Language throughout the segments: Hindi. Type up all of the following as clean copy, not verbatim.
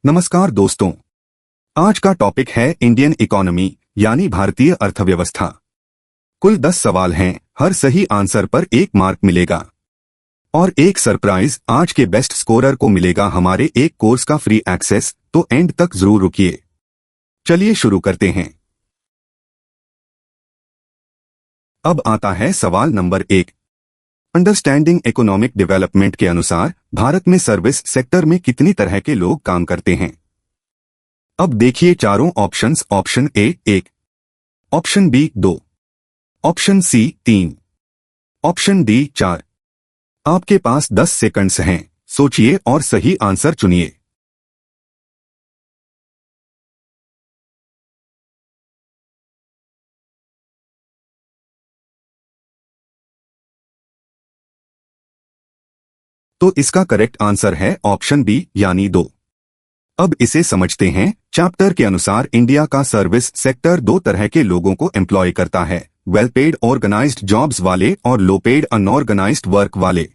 नमस्कार दोस्तों, आज का टॉपिक है इंडियन इकोनॉमी यानी भारतीय अर्थव्यवस्था। कुल 10 सवाल हैं, हर सही आंसर पर 1 मार्क मिलेगा और एक सरप्राइज आज के बेस्ट स्कोरर को मिलेगा हमारे एक कोर्स का फ्री एक्सेस, तो एंड तक जरूर रुकिए। चलिए शुरू करते हैं। अब आता है सवाल नंबर 1। अंडरस्टैंडिंग इकोनॉमिक डेवलपमेंट के अनुसार भारत में सर्विस सेक्टर में कितनी तरह के लोग काम करते हैं? अब देखिए चारों options. Option A 1, option B 2, option C 3, option D 4। आपके पास 10 सेकंड्स हैं, सोचिए और सही आंसर चुनिए। तो इसका करेक्ट आंसर है ऑप्शन बी यानी 2। अब इसे समझते हैं। चैप्टर के अनुसार इंडिया का सर्विस सेक्टर 2 तरह के लोगों को एम्प्लॉय करता है, वेल पेड ऑर्गेनाइज्ड जॉब्स वाले और लो पेड अनऑर्गेनाइज्ड वर्क वाले।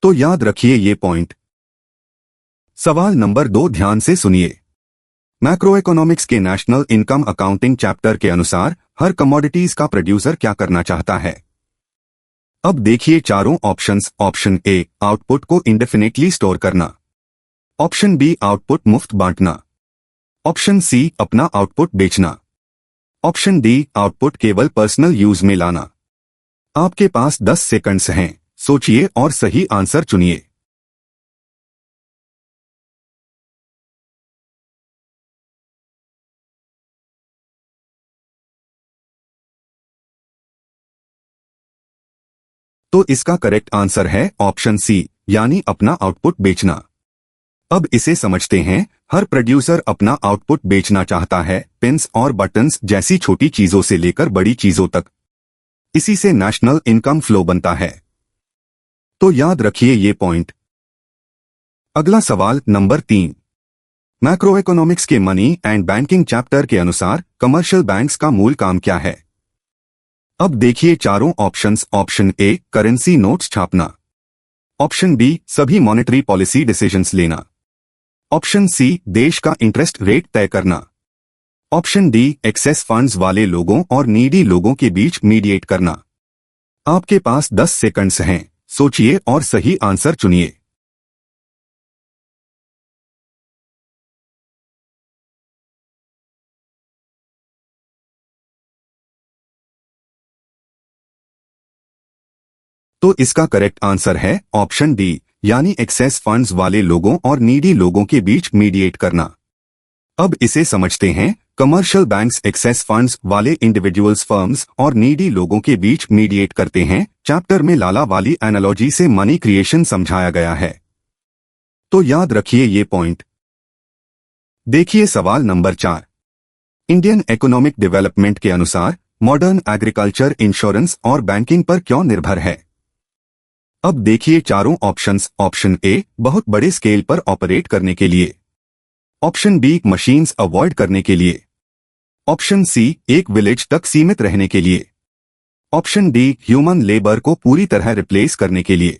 तो याद रखिए ये पॉइंट। सवाल नंबर 2 ध्यान से सुनिए। मैक्रो इकोनॉमिक्स के नेशनल इनकम अकाउंटिंग चैप्टर के अनुसार हर कमोडिटीज का प्रोड्यूसर क्या करना चाहता है? अब देखिए चारों ऑप्शंस। ऑप्शन ए आउटपुट को इंडेफिनेटली स्टोर करना, ऑप्शन बी आउटपुट मुफ्त बांटना, ऑप्शन सी अपना आउटपुट बेचना, ऑप्शन डी आउटपुट केवल पर्सनल यूज में लाना। आपके पास 10 सेकंड्स हैं, सोचिए और सही आंसर चुनिए। तो इसका करेक्ट आंसर है ऑप्शन सी यानी अपना आउटपुट बेचना। अब इसे समझते हैं। हर प्रोड्यूसर अपना आउटपुट बेचना चाहता है, पिन्स और बटन्स जैसी छोटी चीजों से लेकर बड़ी चीजों तक। इसी से नेशनल इनकम फ्लो बनता है। तो याद रखिए ये पॉइंट। अगला सवाल नंबर 3। मैक्रो इकोनॉमिक्स के मनी एंड बैंकिंग चैप्टर के अनुसार कमर्शियल बैंक्स का मूल काम क्या है? अब देखिए चारों options. Option A currency notes छापना, ऑप्शन बी सभी मॉनेटरी पॉलिसी डिसीजंस लेना, ऑप्शन सी देश का इंटरेस्ट रेट तय करना, ऑप्शन डी एक्सेस फंड्स वाले लोगों और नीडी लोगों के बीच मीडिएट करना। आपके पास 10 सेकंड्स हैं, सोचिए और सही आंसर चुनिए। तो इसका करेक्ट आंसर है ऑप्शन डी यानी एक्सेस फंड्स वाले लोगों और नीडी लोगों के बीच मीडिएट करना। अब इसे समझते हैं। कमर्शियल बैंक्स एक्सेस फंड्स वाले इंडिविजुअल्स, फर्म्स और नीडी लोगों के बीच मीडिएट करते हैं। चैप्टर में लाला वाली एनालॉजी से मनी क्रिएशन समझाया गया है। तो याद रखिए ये पॉइंट। देखिए सवाल नंबर 4। इंडियन इकोनॉमिक डेवलपमेंट के अनुसार मॉडर्न एग्रीकल्चर इंश्योरेंस और बैंकिंग पर क्यों निर्भर है? अब देखिए चारों ऑप्शंस। ऑप्शन ए बहुत बड़े स्केल पर ऑपरेट करने के लिए, ऑप्शन बी मशीन्स अवॉइड करने के लिए, ऑप्शन सी एक विलेज तक सीमित रहने के लिए, ऑप्शन डी ह्यूमन लेबर को पूरी तरह रिप्लेस करने के लिए।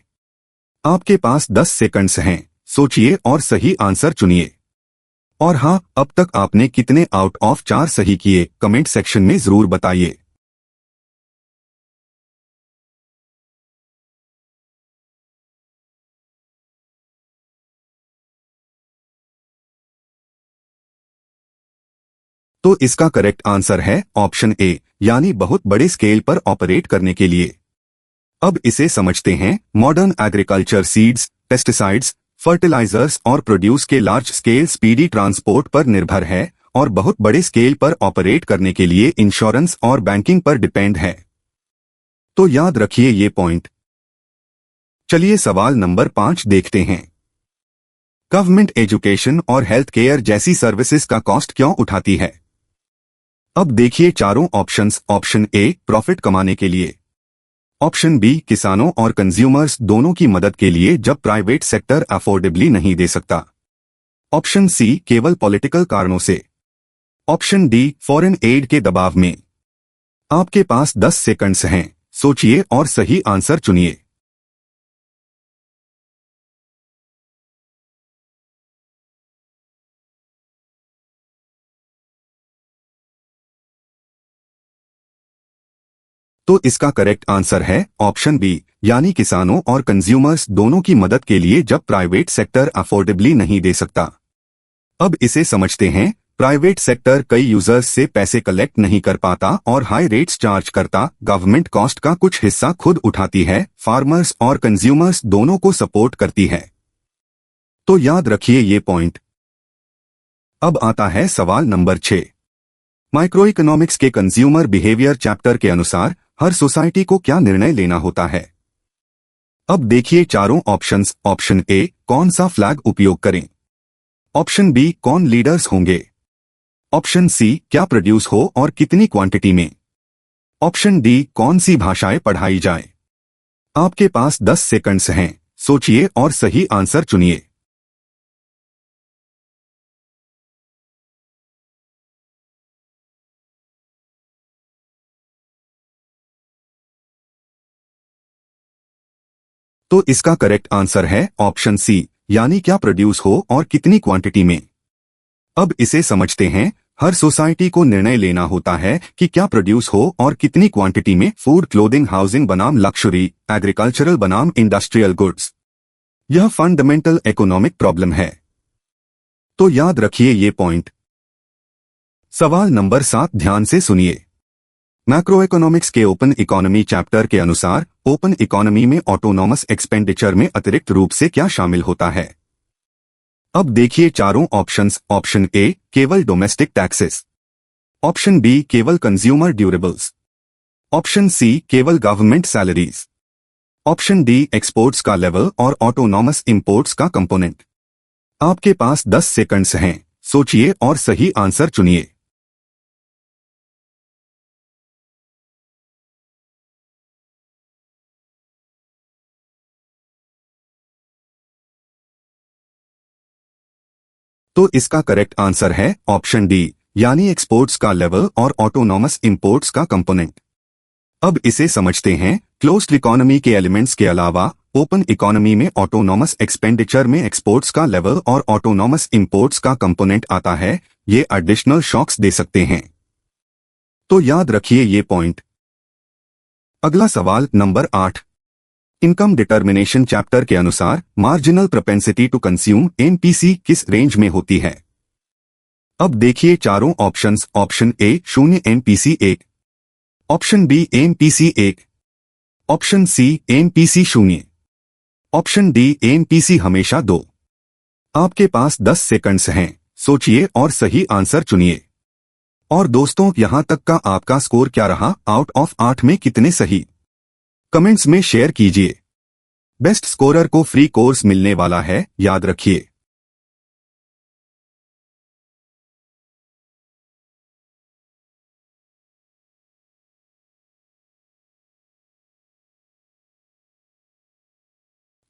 आपके पास 10 सेकंड्स हैं, सोचिए और सही आंसर चुनिए। और हाँ, अब तक आपने कितने आउट ऑफ 4 सही किए कमेंट सेक्शन में जरूर बताइए। तो इसका करेक्ट आंसर है ऑप्शन ए यानी बहुत बड़े स्केल पर ऑपरेट करने के लिए। अब इसे समझते हैं। Modern agriculture seeds, pesticides, fertilizers और प्रोड्यूस के लार्ज स्केल स्पीडी ट्रांसपोर्ट पर निर्भर है और बहुत बड़े स्केल पर ऑपरेट करने के लिए इंश्योरेंस और बैंकिंग पर डिपेंड है। तो याद रखिए ये पॉइंट। चलिए सवाल नंबर 5 देखते हैं। गवर्नमेंट एजुकेशन और हेल्थ केयर जैसी सर्विसेज का कॉस्ट क्यों उठाती है? अब देखिए चारों ऑप्शंस। ऑप्शन ए प्रॉफिट कमाने के लिए, ऑप्शन बी किसानों और कंज्यूमर्स दोनों की मदद के लिए जब प्राइवेट सेक्टर अफोर्डेबली नहीं दे सकता, ऑप्शन सी केवल पॉलिटिकल कारणों से, ऑप्शन डी फॉरेन एड के दबाव में। आपके पास 10 सेकंड्स हैं, सोचिए और सही आंसर चुनिए। तो इसका करेक्ट आंसर है ऑप्शन बी, यानी किसानों और कंज्यूमर्स दोनों की मदद के लिए जब प्राइवेट सेक्टर अफोर्डेबली नहीं दे सकता। अब इसे समझते हैं। प्राइवेट सेक्टर कई यूजर्स से पैसे कलेक्ट नहीं कर पाता और हाई रेट्स चार्ज करता, गवर्नमेंट कॉस्ट का कुछ हिस्सा खुद उठाती है, फार्मर्स और कंज्यूमर्स दोनों को सपोर्ट करती है। तो याद रखिए ये पॉइंट। अब आता है सवाल नंबर 6। माइक्रो इकोनॉमिक्स के कंज्यूमर बिहेवियर चैप्टर के अनुसार हर सोसाइटी को क्या निर्णय लेना होता है। अब देखिए चारों ऑप्शंस। ऑप्शन ए, कौन सा फ्लैग उपयोग करें। ऑप्शन बी, कौन लीडर्स होंगे। ऑप्शन सी, क्या प्रोड्यूस हो और कितनी क्वांटिटी में। ऑप्शन डी, कौन सी भाषाएं पढ़ाई जाए। आपके पास 10 सेकंड्स हैं, सोचिए और सही आंसर चुनिए। तो इसका करेक्ट आंसर है ऑप्शन सी, यानी क्या प्रोड्यूस हो और कितनी क्वांटिटी में। अब इसे समझते हैं। हर सोसाइटी को निर्णय लेना होता है कि क्या प्रोड्यूस हो और कितनी क्वांटिटी में। फूड, क्लोथिंग, हाउसिंग बनाम लक्जरी, एग्रीकल्चरल बनाम इंडस्ट्रियल गुड्स। यह फंडामेंटल इकोनॉमिक प्रॉब्लम है। तो याद रखिए ये पॉइंट। सवाल नंबर 7 ध्यान से सुनिए। मैक्रो इकोनॉमिक्स के ओपन इकोनॉमी चैप्टर के अनुसार ओपन इकोनॉमी में ऑटोनॉमस एक्सपेंडिचर में अतिरिक्त रूप से क्या शामिल होता है। अब देखिए चारों ऑप्शंस। ऑप्शन ए, केवल डोमेस्टिक टैक्सेस। ऑप्शन बी, केवल कंज्यूमर ड्यूरेबल्स। ऑप्शन सी, केवल government salaries. Option D, exports का लेवल और ऑटोनॉमस इंपोर्ट्स का कंपोनेंट। आपके पास 10 सेकंड्स हैं, सोचिए और सही आंसर चुनिए। तो इसका करेक्ट आंसर है ऑप्शन डी, यानी एक्सपोर्ट्स का लेवल और ऑटोनॉमस इंपोर्ट्स का कंपोनेंट। अब इसे समझते हैं। क्लोज्ड इकोनॉमी के एलिमेंट्स के अलावा ओपन इकोनॉमी में ऑटोनॉमस एक्सपेंडिचर में एक्सपोर्ट्स का लेवल और ऑटोनॉमस इंपोर्ट्स का कंपोनेंट आता है। ये एडिशनल शॉक्स दे सकते हैं। तो याद रखिए ये पॉइंट। अगला सवाल नंबर 8। इनकम डिटर्मिनेशन चैप्टर के अनुसार marginal propensity to consume MPC किस रेंज में होती है। अब देखिए चारों options. Option A, 0 MPC 1। Option B, MPC 1। Option C, MPC 0। Option D, MPC हमेशा 2। आपके पास 10 सेकंड्स हैं, सोचिए और सही आंसर चुनिए। और दोस्तों, यहां तक का आपका स्कोर क्या रहा। आउट ऑफ 8 में कितने सही, कमेंट्स में शेयर कीजिए। बेस्ट स्कोरर को फ्री कोर्स मिलने वाला है, याद रखिए।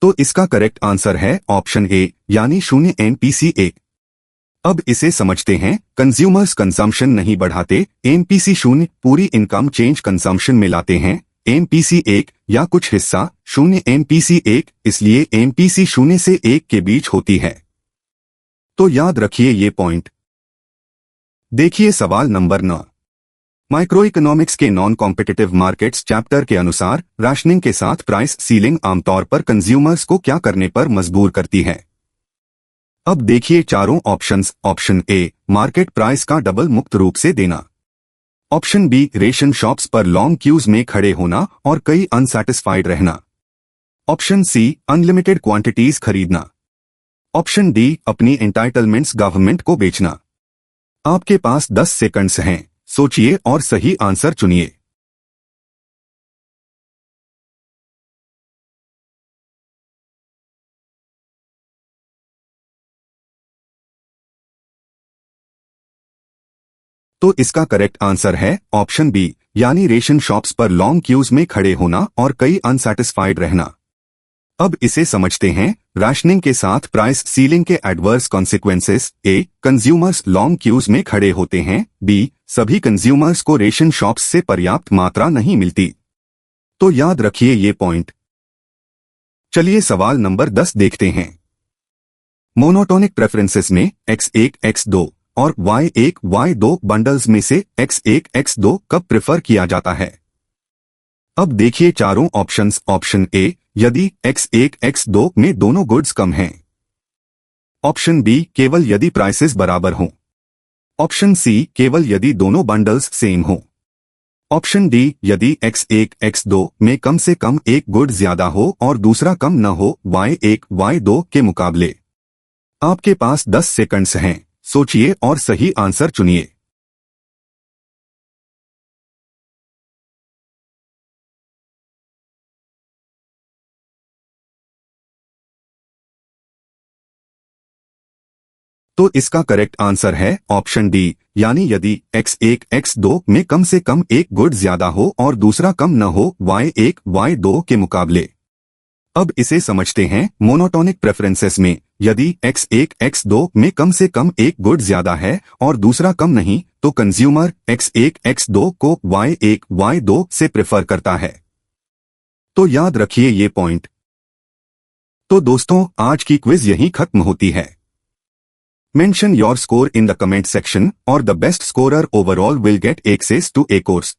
तो इसका करेक्ट आंसर है ऑप्शन ए, यानी 0 एमपीसी 1। अब इसे समझते हैं। कंज्यूमर्स कंजम्पशन नहीं बढ़ाते, एमपीसी 0 पूरी इनकम चेंज कंजम्पशन में लाते हैं। एमपीसी 1 या कुछ हिस्सा 0 एमपीसी 1, इसलिए एमपीसी 0 से 1 के बीच होती है। तो याद रखिए ये पॉइंट। देखिए सवाल नंबर 9। माइक्रो इकोनॉमिक्स के नॉन कॉम्पिटिटिव मार्केट्स चैप्टर के अनुसार राशनिंग के साथ प्राइस सीलिंग आमतौर पर कंज्यूमर्स को क्या करने पर मजबूर करती है। अब देखिए चारों ऑप्शंस। ऑप्शन ए, मार्केट प्राइस का डबल मुक्त रूप से देना। ऑप्शन बी, रेशन शॉप्स पर लॉन्ग क्यूज में खड़े होना और कई अनसैटिस्फाइड रहना। ऑप्शन सी, अनलिमिटेड क्वांटिटीज खरीदना। ऑप्शन डी, अपनी एंटाइटलमेंट्स गवर्नमेंट को बेचना। आपके पास 10 सेकंड्स हैं, सोचिए और सही आंसर चुनिए। तो इसका करेक्ट आंसर है ऑप्शन बी, यानी रेशन शॉप्स पर लॉन्ग क्यूज में खड़े होना और कई अनसैटिस्फाइड रहना। अब इसे समझते हैं। राशनिंग के साथ प्राइस सीलिंग के एडवर्स कॉन्सिक्वेंसेस। ए, कंज्यूमर्स लॉन्ग क्यूज में खड़े होते हैं। बी, सभी कंज्यूमर्स को रेशन शॉप्स से पर्याप्त मात्रा नहीं मिलती। तो याद रखिए ये पॉइंट। चलिए सवाल नंबर 10 देखते हैं। मोनोटोनिक प्रेफरेंसेस में X1, X2 और Y1, Y2 बंडल्स में से X1, X2 कब प्रेफर किया जाता है। अब देखिए चारों ऑप्शंस। ऑप्शन ए, यदि x1 x2 में दोनों गुड्स कम हैं। ऑप्शन बी, केवल यदि प्राइसेस बराबर हों। ऑप्शन सी, केवल यदि दोनों बंडल्स सेम हों। ऑप्शन डी, यदि x1 x2 में कम से कम एक गुड ज्यादा हो और दूसरा कम न हो y1 y2 के मुकाबले। आपके पास 10 सेकंड्स हैं, सोचिए और सही आंसर चुनिए। तो इसका करेक्ट आंसर है ऑप्शन डी, यानी यदि x1 x2 में कम से कम एक गुड ज्यादा हो और दूसरा कम न हो y1 y2 के मुकाबले। अब इसे समझते हैं मोनोटोनिक प्रेफरेंसेस में। यदि x1 x2 में कम से कम एक गुड ज्यादा है और दूसरा कम नहीं, तो कंज्यूमर x1 x2 को y1 y2 से प्रेफर करता है। तो याद रखिए ये पॉइंट। तो दोस्तों, आज की क्विज यहीं खत्म होती है। Mention your score in the comment section और the best scorer overall will get access to a course।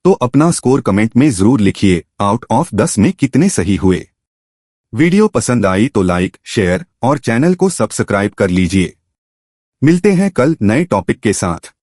तो अपना स्कोर कमेंट में जरूर लिखिए, आउट ऑफ 10 में कितने सही हुए। वीडियो पसंद आई तो लाइक, शेयर और चैनल को सब्सक्राइब कर लीजिए। मिलते हैं कल नए टॉपिक के साथ।